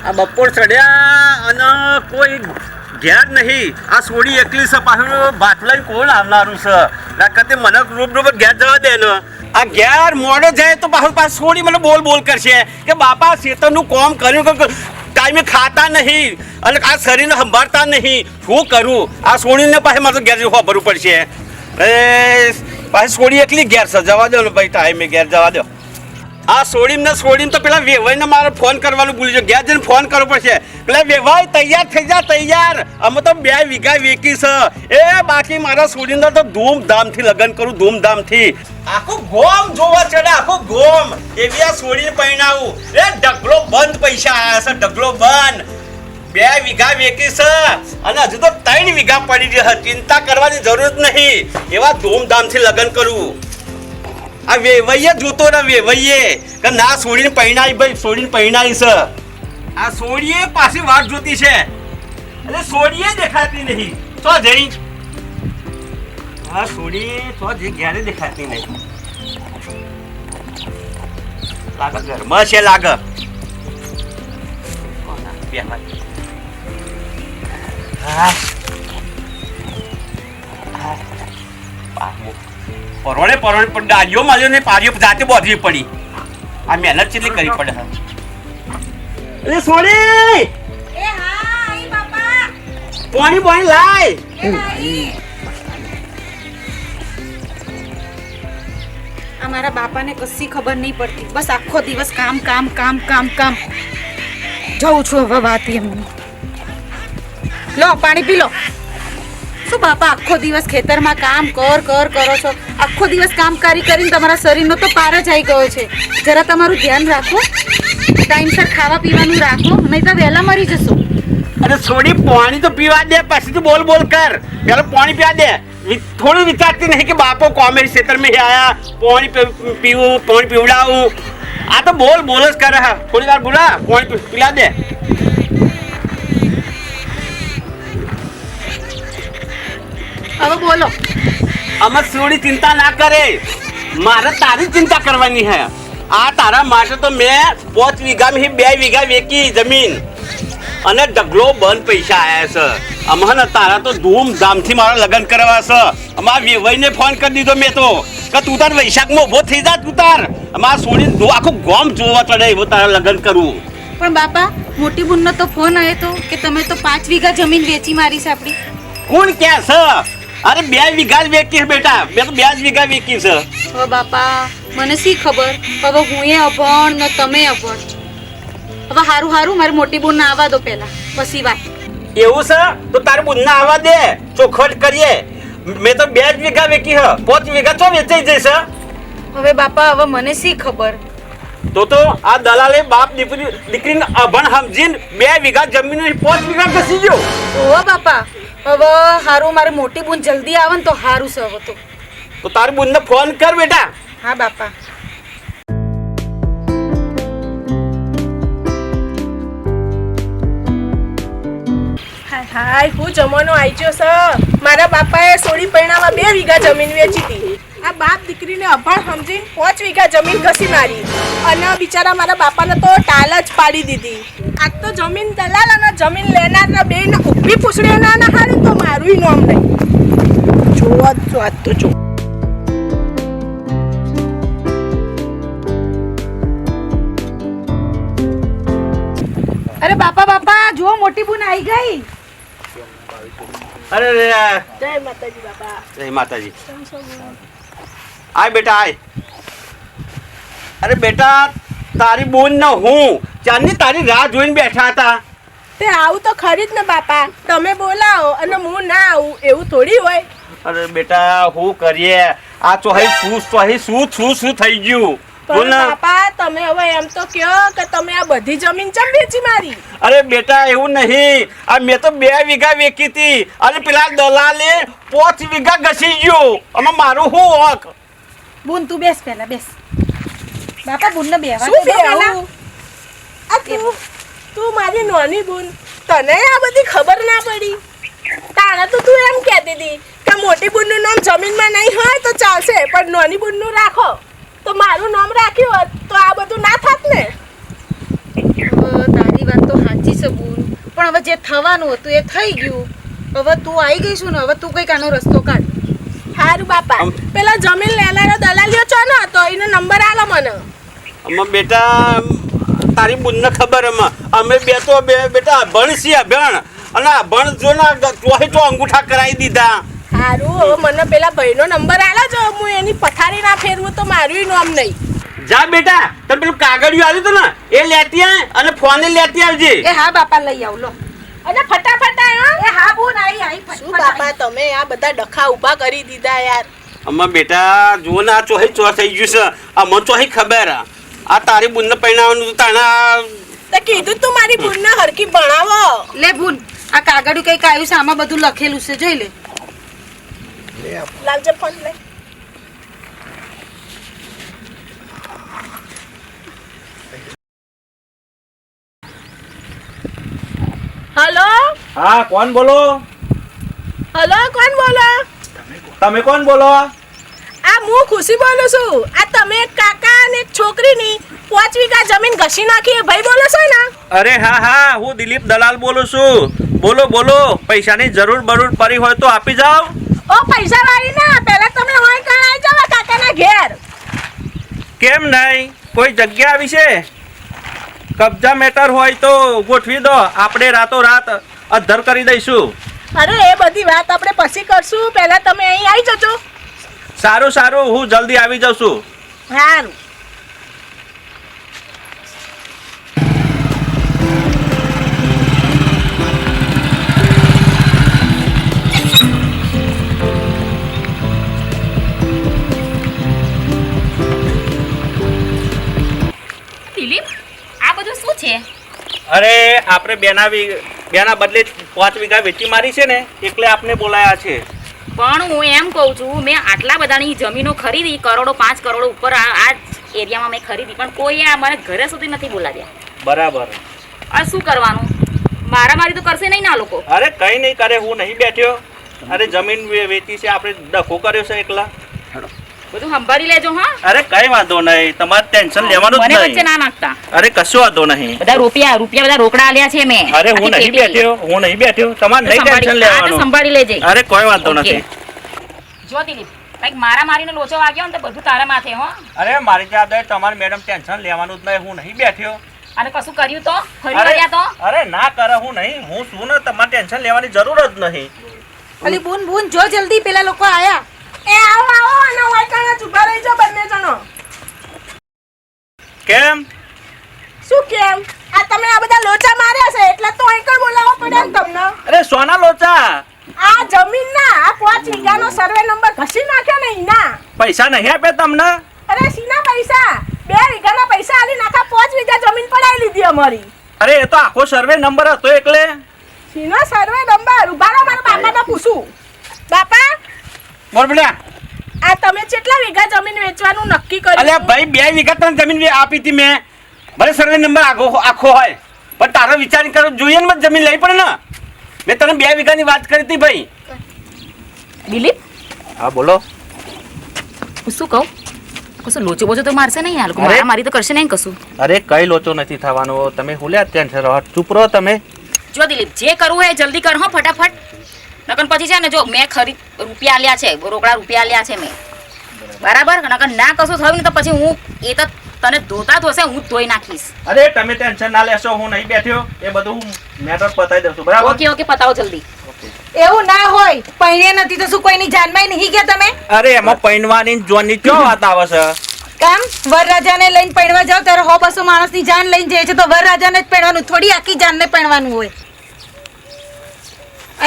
આ બપોર ચડ્યા અને કોઈ ઘેર નહીં. આ સોડી એકલી છે, પાછું ભાત લઈને કોણ આવનારું છે? કતે મને રૂબરૂ ઘેર જવા દે ને. આ ઘેર મોડો જાય તો પાછું સોડી મને બોલ કરશે કે બાપા ખેતરનું કામ કર્યું, ટાઈમે ખાતા નહીં અને આ શરીરને સંભાળતા નહીં. શું કરું? આ સોડીને પાસે મારે ઘેર જવું ભરવું પડશે. પાછી સોડી એકલી ઘેર છે, જવા દો ને ભાઈ, ટાઈમે ઘેર જવા દો. આ સોડીને તો પેલા વેવાઈને મારે ફોન કરવાનું ભૂલી ગયો. ઘેર જઈને ફોન કરવો પડશે. પેલા વેવાઈ તૈયાર થઈ જા, તૈયાર. અમે તો 2 વીઘા વેકી છે. બાકી મારા સોડીને તો ધૂમધામથી લગ્ન કરું, ધૂમધામથી. આખું ગોમ જોવા ચડે, આખું ગોમ. એવી આ સોડીને પહેણાવું. ઢગલો બંધ પૈસા આવ્યા છે, ઢગલો બંધ. 2 વીઘા વેકી છે અને હજુ તો 3 વીઘા પડી છે. ચિંતા કરવાની જરૂર નહીં. એવા ધૂમધામથી લગ્ન કરું. આ વેવૈયે જોતો ને વેવૈયે કે ના સોડીને પહેણાઈ, ભાઈ સોડીને પહેણાઈ છે. આ સોડીએ પાછી વાત જોતી છે એટલે સોડીએ દેખાતી નહીં. તો જઈ આ સોડી તો જે ઘેરે દેખાતી નહીં. લાગે ઘરમાં છે, લાગે. પરોણે પણ ડાળીઓ માર્યો ને પારીઓ જાતે બોધવી પડી. આ મહેનત કેટલી કરવી પડે. અરે સોડી, એ હા આઈ બાપા. પાણી લાય. અમારા બાપાને કશી ખબર નહીં પડતી. બસ આખો દિવસ કામ. જઉં છું હવે વાત એમની. લો પાણી પી લો. શું બાપા આખો દિવસ ખેતરમાં કામ કરો છો? આખો દિવસ કામ કરીને તમારા શરીરનો તો પાર જ આવી ગયો છે. જરા તમારું ધ્યાન રાખો, ટાઈમસર ખાવા પીવાનું રાખો, નહીં તો વહેલા મરી જશો. અરે સોડી, પાણી તો પીવા દે, પછી તું બોલ કર. પેલા પાણી પીવા દે. થોડું વિચારતી નહીં કે બાપો કોમેડી ક્ષેત્રમાં આયા, પાણી પીવું, પાણી પીવડાવું. આ તો બોલ જ કરે. થોડી વાર બોલા, પાણી પીલા દે. હવે બોલો. અમે સોડી ચિંતા ના કરે, મારે તારી ચિંતા કરવાની હે. આ તારા માટે તો મેં 5 વીઘામાં 2 વીઘા વેકી જમીન અને ઢગલો બંધ પૈસા આવ્યા છે. અમારે તારા તો ધૂમધામથી મારા લગ્ન કરવા છે. અમારા વેવાઈને ફોન કરી દીધો મેં તો કે તું તાર વૈશાખમાં ઊભો થઈ જા. તું તાર અમારા સોડી આખું ગામ જોવા ચડે એવો તારા લગ્ન કરવું. પણ બાપા, મોટી બુનનો તો ફોન આવ્યો તો કે તમે તો 5 વીઘા જમીન વેચી મારી છે આપણી. કોણ કે છે? અરે 2 વીઘા જ વેકી બેટા, મેં તો 2 જ વીઘા વેકી છે. ઓ બાપા, મને શી ખબર. હવે હું અભણ ને તમે અભણ. હવે હારું મારી મોટી બુનને આવવા દો પહેલા, પછી વાત. એવું છે તો તારી બુનને આવવા દે, ચોખવટ કરીએ. મેં તો 2 જ વીઘા વેકી હ, 5 વીઘા તો વેચાઈ જશે. હવે બાપા, હવે મને શી ખબર. તો આ દલાલે બાપ દીકરીને અભણ સમજીને 2 વીઘા જમીન 5 વીઘા ઘસી ગયો. ઓ બાપા, હવે હારું મારી મોટી બુન જલ્દી આવે ને તો હારું છે. હવે તો તારી બુનને ફોન કર બેટા. હા બાપા. હાય હું જમાનો આવી ગયો છે. મારા બાપાએ સોડી પૈણામાં 2 વીઘા જમીન વેચી હતી. આ બાપ દીકરીને અભણ સમજીને 5 વીઘા જમીન ઘસી મારી અને બિચારા મારા બાપાને તો ટાલ જ પાડી દીધી. આજ તો જમીન દલાલ અને જમીન લેનારના બેને ઊભી પૂછડી ના હારી તો મારું નામ નહીં. જોવા જ આજ તો જો. અરે બાપા, જો મોટી બુન આવી ગઈ. અરે જય માતાજી બાપા. જય માતાજી. આય બેટા આય. અરે બેટા, તારી બોન ને હું ચાંદની તારી રાહ જોઈને બેઠા હતા. તે આવું તો ખરી જ ને બાપા. તમે બોલાવો અને હું ના આવું એવું થોડી હોય. અરે બેટા, શું કરીએ? આ ચોહી શું થઈ ગયું? પણ બાપા, તમે હવે એમ તો કહો કે તમે આ બધી જમીન ચમ વેચી મારી? અરે બેટા, એવું નહીં. આ મેં તો 2 વીઘા વેચી હતી અને પેલા દલાલે 5 વીઘા ઘસી ગયો. આમાં મારું શું હક? બુન તું બેસ પહેલા, બેસ. બાપા, બુનને બેહવા શું બેહવું? આ તું મારી નાની બુન, તને આ બધી ખબર ના પડી? તાણે તો તું એમ કહેતી હતી કે મોટી બુનનું નામ જમીનમાં નહીં હોય તો ચાલશે, પણ નાની બુનનું રાખો. તો મારું નામ રાખ્યું હોત તો આ બધું ના થાત ને. તારી વાત તો સાચી છે બુન, પણ હવે જે થવાનું હતું એ થઈ ગયું. હવે તું આવી ગઈ છું ને, હવે તું કઈક આનો રસ્તો કાઢ. હારું બાપા, પેલા જમીન લેનારો દલાલીઓ છો ને તો એનો નંબર આલો મને. અમે બેટા તારી બુનને ખબર અમે બેટા અભણ છીએ અભણ, અને અભણ જો ને તો અંગૂઠા કરાવી દીધા. હારું, હવે મને પેલા ભાઈનો નંબર આલો જો, હું એની પથારી ના ફેરવું તો મારું નામ નહીં. જા બેટા, તને પેલું કાગળિયું આવ્યું હતું ને એ લેતી આય અને ફોને લેતી આવજે. એ હા બાપા લઈ આવ લો. અને ફટાફટ આયો. એ હા બુન આવી શું બાપા તમે આ બધા ડખા ઊભા કરી દીધા યાર. અમે બેટા જુઓ ને આ ચોહી ચોર થઈ ગયું છે. અમને ચોહી ખબર આ તારી બુનને પહેણાવવાનું તાણા તે કીધું તું મારી બુનને હરકી ભણાવો. લે બુન, આ કાગળિયું કઈક આવ્યું છે, આમાં બધું લખેલું છે, જોઈ લે. લાવજે ફોન લે. હેલો. હા, કોણ બોલો? હેલો, કોણ બોલો? તમે કોણ બોલો? આ હું ખુશી બોલું છું. આ તમે એક કાકા અને એક છોકરીની 5 વીઘા જમીન ઘસી નાખી એ ભાઈ બોલો છો ને? અરે હા, હું દિલીપ દલાલ બોલું છું. બોલો બોલો, પૈસાની જરૂર પડી હોય તો આપી જાઓ. ઓ પૈસા વાળી ના, પહેલા તમે હોય કાં આવી જાવ કાકાના ઘેર. કેમ નહીં? કોઈ જગ્યા આવી છે? કબજા મેટર હોય તો ગોઠવી દો, આપણે રાતોરાત અધ્ધર કરી દઈશું. અરે એ બધી વાત આપણે પછી કરશું, પહેલા તમે અહીં આવી જજો. સારું, હું જલ્દી આવી જાઉં છું. સારું. દિલીપ, આ બધું શું છે? અરે આપણે બેના બદલે 5 વીઘા વેચી મારી છે ને, એટલે આપને બોલાયા છે. પણ હું એમ કહું છું, મેં આટલા બધાની જમીનો ખરીદી, કરોડો 5 કરોડ ઉપર આ જ એરિયામાં મેં ખરીદી, પણ કોઈ આ મને ઘરે સુધી નથી બોલાવ્યા. બરાબર. આ શું કરવાનું? મારામારી તો કરશે નહીં ને આ લોકો? અરે કઈ નહીં કરે, હું નહીં બેઠ્યો. અરે જમીન વેચી છે, આપણે ડખો કર્યો છે એકલા. બધું સંભાળી લેજો. હા, અરે કઈ વાંધો નહીં, તમારે ટેન્શન લેવાનું જ મને વચ્ચે નહીં. ના નાખતા. અરે કશો વાંધો નહીં. બધા રૂપિયા બધા રોકડા આલ્યા છે મેં. અરે હું નહીં બેઠ્યો, તમારે નહીં ટેન્શન લેવાનું. સંભાળી લેજે. અરે કોઈ વાંધો ઓકે. નથી. જો દિલીપ, કંઈક મારામારીનો લોચો વાગ્યો ને તો બધું તારા માથે. હો, અરે મારી જવાબદારી તમારે મેડમ ટેન્શન લેવાનું જ નહીં, હું નહીં બેઠ્યો. અને કશું કર્યું તો ફરી અરે વળ્યા તો અરે ના કરે, હું નહીં, હું શું ને, તમારે ટેન્શન લેવાની જરૂર જ નહીં. અલી બુન જો જલ્દી, પેલા લોકો આયા. એ આવો અને હોય કાં ઊભા રહી જાઓ બંને જણો. કેમ? શું કેમ? આ તમે આ બધા લોચા માર્યા છે એટલે તો અહીં કણ બોલાવવો પડે ને તમને. અરે સોના લોચા, આ જમીન ના આ 5 વીઘાનો સર્વે નંબર ઘસી નાખ્યો ને એના. પૈસા નહીં આપ્યા તમને? અરે સીના પૈસા 2 વીઘાના પૈસા આલી નાખા, 5 વીઘા જમીન પડાવી લીધી અમારી. અરે એ તો આખો સર્વે નંબર હતો એટલે. સીનો સર્વે નંબર ઉભારો, મારા બાપાને પૂછું. બાપા, બોલ બેટા. આ તમે કેટલા વીઘા જમીન વેચવાનું નક્કી કર્યું? અલ્યા ભાઈ 2 વીઘા તને જમીન આપી હતી મેં. ભલે સર્વે નંબર આખો હોય, પણ તારો વિચાર કરો જોઈએ ને, જમીન લઈ પડે ને. મેં તને 2 વીઘાની વાત કરી હતી ભાઈ. દિલીપ, હા બોલો. હું શું કહું? કશું લોચો બોચો તો મારશે નહીં આ લોકો? અરે. મારામારી તો કરશે નહીં કશું? અરે કઈ લોચો નથી થવાનો, તમે હુલ્યા ટેન્શન રહો, ચૂપ રહો તમે. જો દિલીપ, જે કરવું હોય એ જલ્દી કર હો, ફટાફટ. નકર પછી છે ને, જો મેં રૂપિયા આલ્યા છે, રોકડા રૂપિયા આલ્યા છે મેં, બરાબર? નકર ના કશું થયું ને તો પછી હું એ તો તને ધોતા ધોશે, હું જ ધોઈ નાખીશ. અરે તમે ટેન્શન ના લેશો, હું નહીં બેઠ્યો, એ બધું મેટર પતાવી દઉં છું, બરાબર? ઓકે પતાવો જલ્દી. એવું ના હોય, પૈણે નથી તો શું કોઈની જાનમાં નહીં ગયા તમે? અરે એમાં પૈણવાની જોનની ક્યાં વાત આવે છે? કામ વરરાજાને લઈને પૈણવા જાવ ત્યારે 100-200 માણસની જાન લઈને જાય છે, તો વરરાજાને જ પૈણવાનું, થોડી આખી જાનને પૈણવાનું હોય.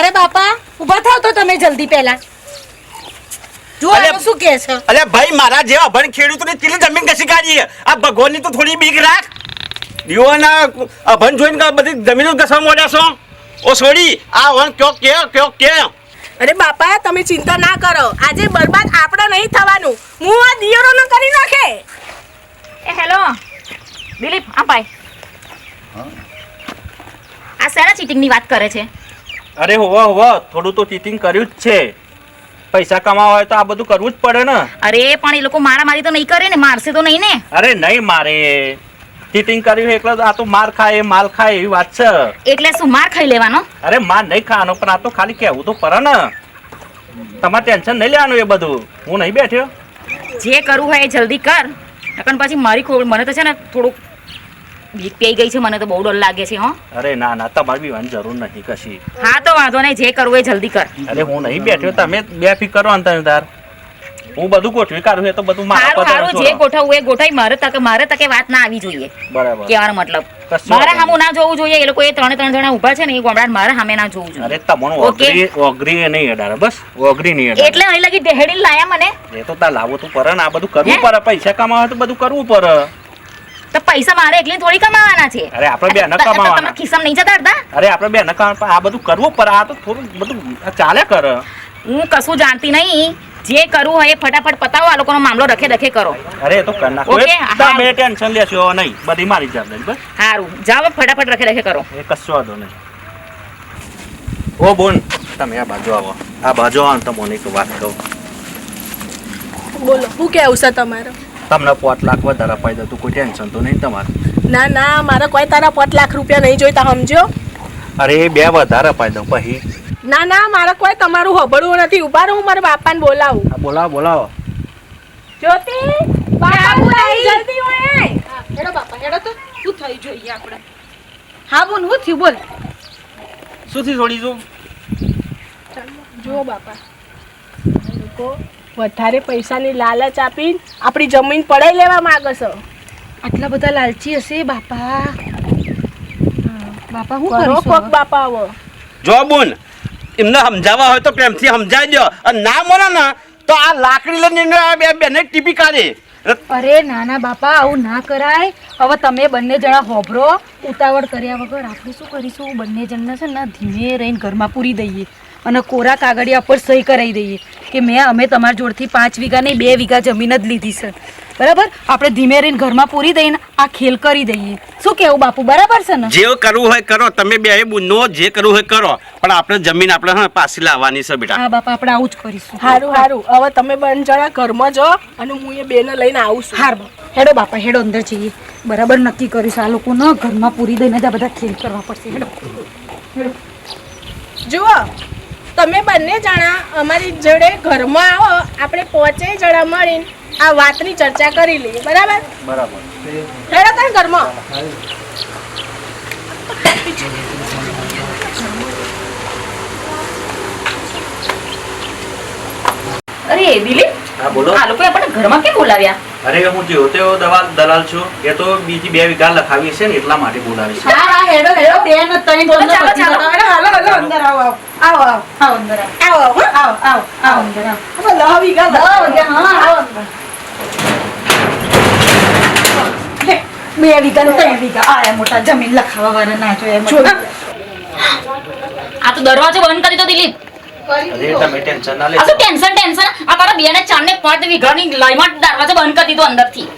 અરે બાપા, ઊભા થાવ તો તમે જલ્દી પહેલા. જો અરે, શું કહે છે? અલ્યા ભાઈ મારા જેવા અભણ ખેડૂતોને કેટલી જમીન કશી કાઢી? આ ભગવાનની તો થોડી બીક રાખ. દીવાના અભણ જોઈને બધી જમીનો ઘસવા મોડ્યા છો. ઓ છોડી આ વન કયો કે. અરે બાપા, તમે ચિંતા ના કરો, આજે બરબાદ આપણે નહીં થવાનું. હું આ દિયોરોનો કરી નાખે. એ હેલો દિલીપ, આ ભાઈ આ શેના ચીટિંગની વાત કરે છે? અરે હોવા થોડું તો ચીટિંગ કર્યું જ છે. પૈસા કમાવા હોય તો આ બધું કરવું જ પડે ને. અરે પણ એ લોકો મારામારી તો નહીં કરે ને? મારશે તો નહીં ને? અરે નહીં મારે, ચીટિંગ કર્યું છે એટલે આ તો માર ખાય માલ ખાય એવી વાત છે. એટલે શું માર ખાઈ લેવાનો? અરે માર નહીં ખાવાનો પણ આ તો ખાલી કહેવું તો પડે ને. તમારે ટેન્શન નહીં લેવાનું એ બધું. હું નહીં બેઠ્યો. જે કરવું હોય એ જલ્દી કર, નકર પછી મારી મને તો છે ને થોડુંક બીક પેઈ ગઈ છે, મને તો બહુ ડર લાગે છે. હો અરે ના ના તમારે બીવાની જરૂર નથી કશી. હા તો વાંધો નહીં, જે કરવું એ જલ્દી કર. અરે હું નહીં બેઠ્યો, તમે બે ફિકર કરો અંતર તાર. હું બધું ગોઠવી કાઢું એ તો બધું મારા સારું પર સારું, જે ગોઠવવું એ ગોઠવી. મારે તકે વાત ના આવી જોઈએ. બરાબર. કહેવાનો મતલબ કશો મારા વાંધો સામું ના જોવું જોઈએ. એ લોકો એ ત્રણ જણા ઊભા છે ને એ ગોમડા મારા સામે ના જોવું જોઈએ. અરે તમને ઓકે. ઓગરી નહીં અડાડે, બસ ઓગરી નહીં અડાડે. એટલે અહીં લગી ઢેડી લાયા મને. એ તો તાર લાવો તું પડે ને, આ બધું કરવું હે? પડે. પૈસા કમાવા તો બધું કરવું પડે. તો પૈસા મારે એકલી થોડી કમાવાના છે. અરે આપણે બે ન તમારા કમાવાના. ખિસ્સામાં નહીં જતા અડધા? અરે આપણે બે ન કમાવા, આ બધું કરવું પડે. આ તો થોડું બધું ચાલે કરે. હું કશું જાણતી નહીં. જે કરવું હોય એ ફટાફટ પતાવો. આ લોકોનો મામલો રખે કરો. અરે એ તો કરી નાખો. ઓકે, હા. તમે ટેન્શન લેશો નહીં, બધી મારી જવાબદારી. બસ સારું, જાઓ ફટાફટ રખે કરો. એ કશો વાંધો નહીં. ઓ બોન, તમે આ બાજુ આવો. આ બાજુ આવો ને તમને એક વાત કહું. બોલો, શું કેવું છે તમારું? તમને 5 લાખ વધારે અપાઈ દઉં, કોઈ ટેન્શન તો નહીં તમારે. ના ના, મારે કોઈ તારા 5 લાખ રૂપિયા નહીં જોઈતા, સમજો. અરે 2 વધારે અપાઈ દઉં પછી. ના ના, મારે કોઈ તમારું હબળવું નથી. ઉભા રહો, હું મારા બાપાને બોલાવું. હા, બોલાવો. જ્યોતિ, બાપા બોલાવી, જલ્દી ઓય. હેડો બાપા હેડો, તો શું થઈ જોઈએ આપણે? હા બોલ, હું થયું બોલ. શું થી છોડીશું? જુઓ બાપા, આ લોકો વધારે પૈસાની લાલચ આપીને આપણી જમીન પડાઈ લેવા માંગે છે. આટલા બધા લાલચી હશે બાપા. બાપા હું કરો કરીશું કોક હવે? બાપા હવે. જો બોન એમને સમજાવવા હોય તો પ્રેમથી સમજાવી દો, અને ના મને ને તો આ લાકડી લઈને આ બેને ટીપી કાઢે. અરે નાના બાપા, આવું ના કરાય. હવે તમે બંને જણા હોભરો. ઉતાવળ કર્યા વગર આપણે શું કરીશું? બંને જણને છે ને ધીમે રહીને ઘરમાં પૂરી દઈએ અને કોરા કાગળિયા પર સહી કરાવી દઈએ કે અમે તમારા જોડથી 5 વીઘા નહીં 2 વીઘા જમીન જ લીધી છે. બરાબર? આપણે ધીમે રહીને ઘરમાં પૂરી દઈને આ ખેલ કરી દઈએ. શું કેવું બાપુ, બરાબર છે ને? જે કરવું હોય કરો, તમે બે બુનો જે કરવું હોય કરો, પણ આપણે જમીન આપણે હા પાછી લાવવાની છે બેટા. હા બાપા, આપણે આવું જ કરીશું. હારું હારું, હવે તમે બંને જણા ઘરમાં જો અને હું એ બેને લઈને આવું છું. હાર હેડો બાપા, હેડો અંદર જઈએ. બરાબર નક્કી કરીશું. આ લોકો ન ઘરમાં પૂરી દઈને જ આ બધા ખેલ કરવા પડશે. હેડો. જુઓ, તમે બંને જણા અમારી જોડે ઘરમાં આવો, આપણે 5 જણા મળીને આ વાતની ચર્ચા કરી લઈએ. બરાબર? બરાબર. હેડો તાર ઘરમાં. અરે દિલીપ, હા બોલો. આ લોકોએ આપણને ઘરમાં કેમ બોલાવ્યા? અરે હું જેવો તેવો દલાલ છું. એ તો બીજી 2 વીઘા લખાવી છે ને એટલા માટે બોલાવી છે. હા હા, હેડો હેડો. બેન જ તઈ ચાલો, તમને ચાલો. બધી બતાવો. હેડો, હાલો હાલો, અંદર આવો આવો આવો આવો અંદર આવો આવો હો. આવો આવો આવો અંદર આવો. હવે 10 વીઘા આવો, હા આવો અંદર. 2 વીઘા ને 3 વીઘા આયા મોટા જમીન લખાવા વાળા ના જોઈએ. આ તો દરવાજો બંધ કરી દો દિલીપ. અરે તમે ટેન્શન ના આ લેશો. શું ટેન્શન? આ મારા 2 ને 4 ને 5 વીઘાની લાઈમાં દરવાજો બંધ કરી દીધો અંદરથી.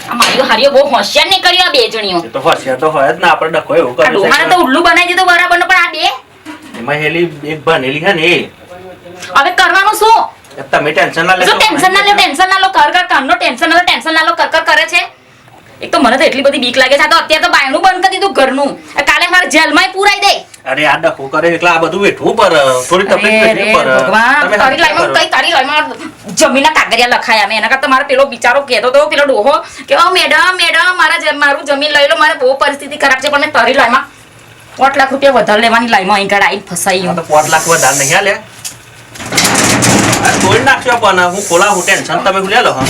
આ મારીઓ હારીઓ બહુ હોશિયાર નહીં કર્યો આ 2 જણીઓ. એ તો હોશિયાર તો હોય જ ને. આપણે ડખો એવું આ કર્યું ડોહાને તો છે. ઉલ્લુ બનાવી દીધું બરાબર નો, પણ આ 2 એમાં હેલી એક ભણેલી છે ને એ. હવે કરવાનું શું? તમે ટેન્શન ના લેશો. શું ટેન્શન ના લો કર કામનો ટેન્શન ના લો કર કરે છે. એક તો મને તો એટલી બધી બીક લાગે છે. આ તો અત્યારે તો બાયણું બંધ કરી દીધું ઘરનું. આ કાલે મારે જેલમાં પૂરાઈ દે. અરે આ ડખો કરે એટલે આ બધું વેઠવું પડે. થોડી તકલીફ અરે વેઠવી પડે. ભગવાન, તમે તારી લાઈમાં સમજો. કઈ તારી લાઈમાં જમીનના કાગળિયા લખાયા મેં. એના કરતા મારે પેલો બિચારો કહેતો તો પેલો ડોહો કે ઓ મેડમ મારું જમીન લઈ લો, મારે બહુ પરિસ્થિતિ ખરાબ છે, પણ મેં તારી લાઈમાં 8 લાખ રૂપિયા વધારે લેવાની લાઈમાં અહીં આગળ આવીને ફસાઈ આ ગયું. તો 5 લાખ વધારે નહીં હાલે. તોડી નાખશો પણ હું ખોલાવું ટેન્શન તમે લે લો. હા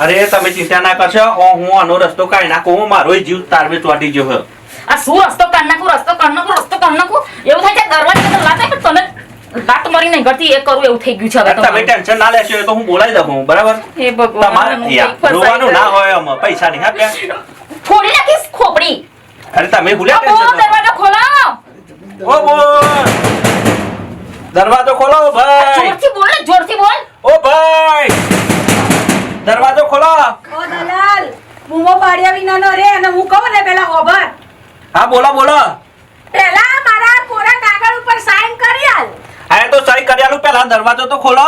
અરે તમે ચિંતા ના કરશો. હું આનો રસ્તો કાઢી નાખું. હું મારો જીવ તારવે ચોટી ગયો. આ શું રસ્તો કાઢ નાખું? એવું થાય છે દરવાજા તો લાતે પણ તને લાત મારી નહીં કરતી એ કરું એવું થઈ ગયું છે હવે તો. તમે ટેન્શન ના લેશો એ તો હું બોલાવી દઉં. બરાબર? હે ભગવાન, તમારે હું કઈ ફસાઈ રોવાનું ના ગઈ. હોય આમાં. પૈસા નહીં આપ્યા. ફોડી નાખીશ ખોપડી. અરે તમે ભૂલ્યા ઓ, ટેન્શન. દરવાજો ખોલો. ઓ બોલ. દરવાજો ખોલો ભાઈ. જોરથી બોલ. ઓ ભાઈ દરવાજો ખોલો. ઓ દલાલ, બૂમો પાડ્યા વિનાનો રે અને હું કહું ને પેલા હોભર. હા બોલો. પહેલા મારા કોરા કાગળ ઉપર સાઈન કરી આલ. હા તો સહી કર્યાલું પેલા દરવાજો તો ખોલો.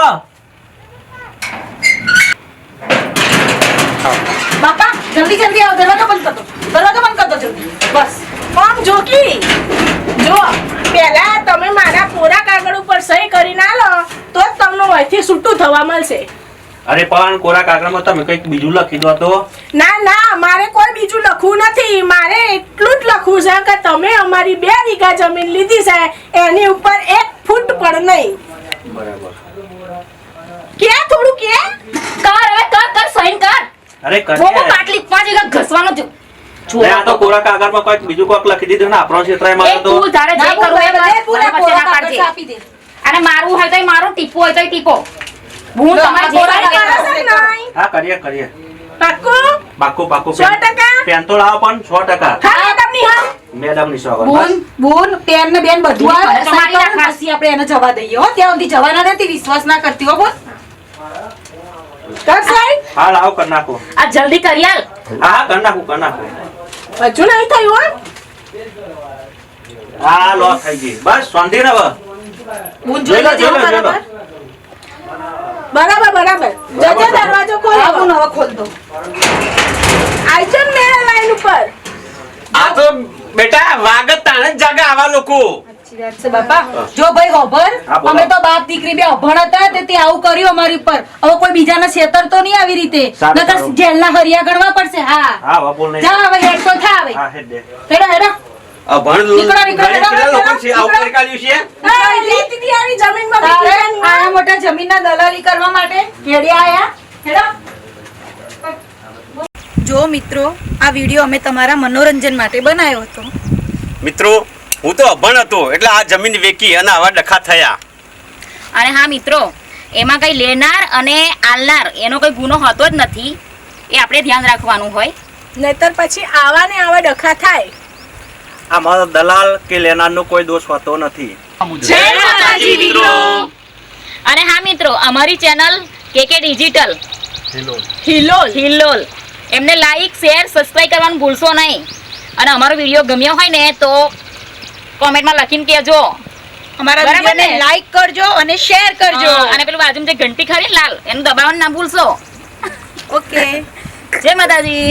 બાપા જલ્દી જલ્દી આવો, દરવાજો બંધ કર દો, દરવાજો બંધ કર દો જલ્દી. બસ પણ જોકી જો પહેલા તમે મારા કોરા કાગળ ઉપર સહી કરીને આલો તો જ તમને અહીંથી છૂટું થવા મળશે. અરે પણ કોરા કાગળમાં તમે કંઈક બીજું લખી દો તો. ના મારે કોઈ બીજું લખવું નથી. મારે એટલું જ લખવું છે કે તમે અમારી 2 વીઘા જમીન લીધી છે એની ઉપર 1 ફૂટ પણ નહીં. બરાબર. કે થોડું કે કર હવે કર સહીન કર. અરે મોમો કરે. પાટલી 5 વીઘા ઘસવાનો જ. લે, આ તો કોરા કાગળમાં કંઈક બીજું કોઈક લખી દીધું ને આપણો ક્ષેત્રમાં એ આવ્યો તો. તું તારે જે કરવું હોય એ કર. પૂરા મને પછી ના કોરા પાડજે. કાગળ આપી દે. અને મારું હોય તોય મારું, ટીપવું હોય તોય ટીપો. હું લો, તમારે જે કોરા કરે તે કાગળ કરો. છે. નહીં હા, કરીએ. પાક્કું પાક્કું 100%? પેન તો લાવો પણ 100%. હા મેડમની હા મેડમની સોગંદ. બૂન બૂન પેન ને બેન બધું બૂન, આવે, તો સહી મારી કરો, નાખ. પછી આપણે એને જવા દઈએ હો. ત્યાં સુધી જવાના નથી, વિશ્વાસ ના કરતી હો બોલ. કર સહી. હા, લાવો કરી નાખો. આ જલ્દી કરી આલ. હા, કરી નાખું. હજુ નહીં થયું હો. હા, લો થઈ ગઈ. બસ શાંતિ ને હવે. બૂન જોઈ લો, લેજો જોઈ લો. બરાબર જજો દરવાજો ખોલો. હા, બૂન હવે ખોલ દો. આઈજો ને મેરા લાઈન ઉપર. આ તો બેટા વાગત તાણે જ જાગે આવા લોકો. સાચી વાત છે બાપા. જો ભાઈ હોભર, હા, બોલો. અમે તો બાપ દીકરી બે અભણ હતા તે આવું કર્યું અમારી ઉપર. હવે કોઈ બીજાના છેતર તો નહીં આવી રીતે, સારું, નકર સારું. જેલના હરિયા ગણવા પડશે. હા હા, વાપોલ નહીં. જા હવે હેડ તો થા હવે. હા, હેડ દે. હેડો અભણ નીકળો, નીકળો, ઘણી પેલા નીકળો, લોકો છે આવું નીકળો. કરી કાઢ્યું છે. હા, લેતી હતી આની જમીનમાં તારે બીજી આયા આની. મોટા જમીનના દલાલી કરવા માટે હેડે આયા. હેડો. જો મિત્રો, આ વિડીયો અમે તમારા મનોરંજન માટે બનાવ્યો હતો. મિત્રો હું તો અભણ હતો એટલે આ જમીન વેકી અને આવા ડખા થયા. અને હા મિત્રો, એમાં કઈ લેનાર અને આલનાર એનો કઈ ગુનો હોતો જ નથી. એ આપણે ધ્યાન રાખવાનું હોય. નહીતર પછી આવા ને આવા ડખા થાય. આમાં દલાલ કે લેનારનો કોઈ દોષ હોતો નથી. જય માતાજી મિત્રો. અને હા મિત્રો, અમારી ચેનલ કેકે ડિજિટલ હિલોલ એમને લાઈક શેર સબસ્ક્રાઇબ કરવાનું ભૂલશો નહીં. અને અમારો વિડીયો ગમ્યો હોય ને તો કોમેન્ટમાં લખીને કહેજો. અમારા બરાબર ને? વિડીયોને લાઈક કરજો અને શેર કરજો. અને પેલું બાજુમાં જે ઘંટી ખરી ને લાલ એનું દબાવવાનું ના ભૂલશો. ઓકે. જય માતાજી.